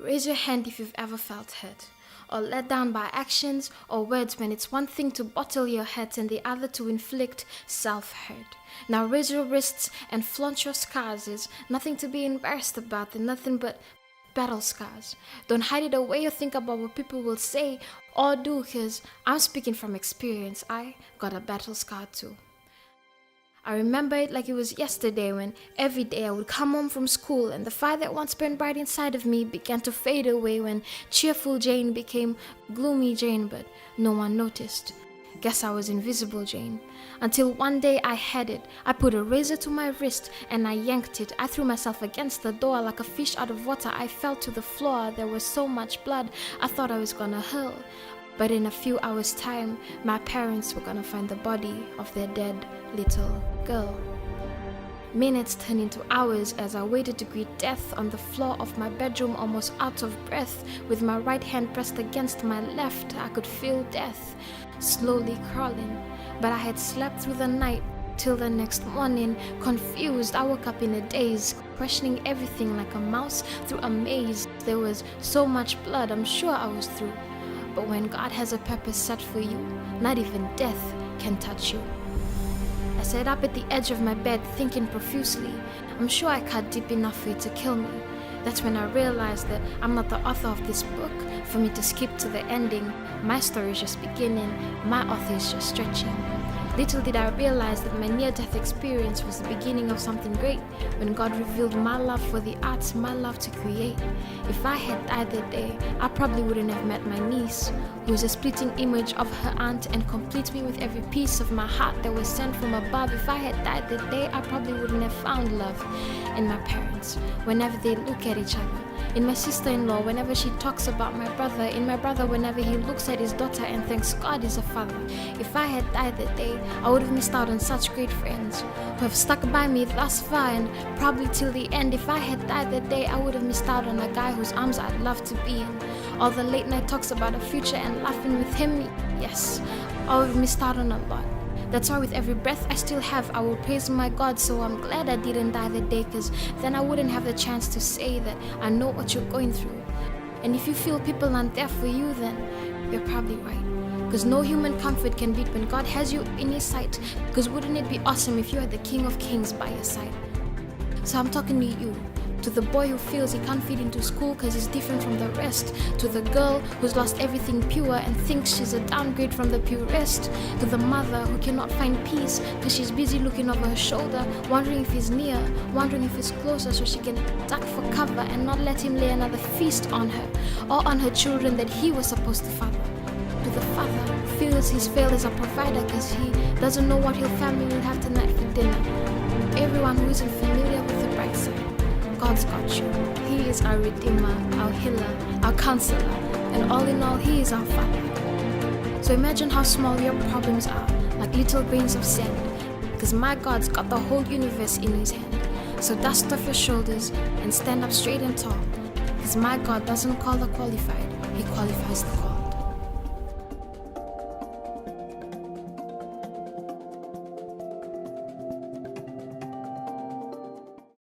Raise your hand if you've ever felt hurt, or let down by actions or words when it's one thing to bottle your hurt and the other to inflict self-hurt. Now raise your wrists and flaunt your scars. There's nothing to be embarrassed about. They're nothing but battle scars. Don't hide it away or think about what people will say or do, cause I'm speaking from experience. I got a battle scar too. I remember it like it was yesterday when every day I would come home from school and the fire that once burned bright inside of me began to fade away when cheerful Jane became gloomy Jane, but no one noticed. Guess I was invisible Jane. Until one day I had it. I put a razor to my wrist and I yanked it. I threw myself against the door like a fish out of water. I fell to the floor. There was so much blood. I thought I was gonna hurl. But in a few hours' time, my parents were gonna find the body of their dead little girl. Minutes turned into hours as I waited to greet death on the floor of my bedroom, almost out of breath. With my right hand pressed against my left, I could feel death slowly crawling. But I had slept through the night till the next morning. Confused, I woke up in a daze, questioning everything like a mouse through a maze. There was so much blood, I'm sure I was through. But when God has a purpose set for you, not even death can touch you. I sat up at the edge of my bed thinking profusely. I'm sure I cut deep enough for it to kill me. That's when I realized that I'm not the author of this book for me to skip to the ending. My story is just beginning, my author is just stretching. Little did I realize that my near-death experience was the beginning of something great, when God revealed my love for the arts, my love to create. If I had died that day, I probably wouldn't have met my niece, who is a splitting image of her aunt and completes me with every piece of my heart that was sent from above. If I had died that day, I probably wouldn't have found love in my parents, whenever they look at each other. In my sister-in-law, whenever she talks about my brother. In my brother, whenever he looks at his daughter and thanks God he's a father. If I had died that day, I would have missed out on such great friends who have stuck by me thus far and probably till the end. If I had died that day, I would have missed out on a guy whose arms I'd love to be in. All the late night talks about a future and laughing with him, yes, I would have missed out on a lot. That's why with every breath I still have, I will praise my God. So I'm glad I didn't die that day, cause then I wouldn't have the chance to say that I know what you're going through. And if you feel people aren't there for you, then you're probably right. Cause no human comfort can beat when God has you in his sight. Cause wouldn't it be awesome if you had the King of Kings by your side? So I'm talking to you. To the boy who feels he can't fit into school cause he's different from the rest. To the girl who's lost everything pure and thinks she's a downgrade from the purest. To the mother who cannot find peace cause she's busy looking over her shoulder, wondering if he's near, wondering if he's closer so she can duck for cover and not let him lay another feast on her or on her children that he was supposed to father. To the father who feels he's failed as a provider cause he doesn't know what his family will have tonight for dinner. Everyone who isn't familiar with the bright side, God's got you. He is our Redeemer, our Healer, our Counselor, and all in all, He is our Father. So imagine how small your problems are, like little grains of sand, because my God's got the whole universe in His hand. So dust off your shoulders and stand up straight and tall, because my God doesn't call the qualified, He qualifies the called.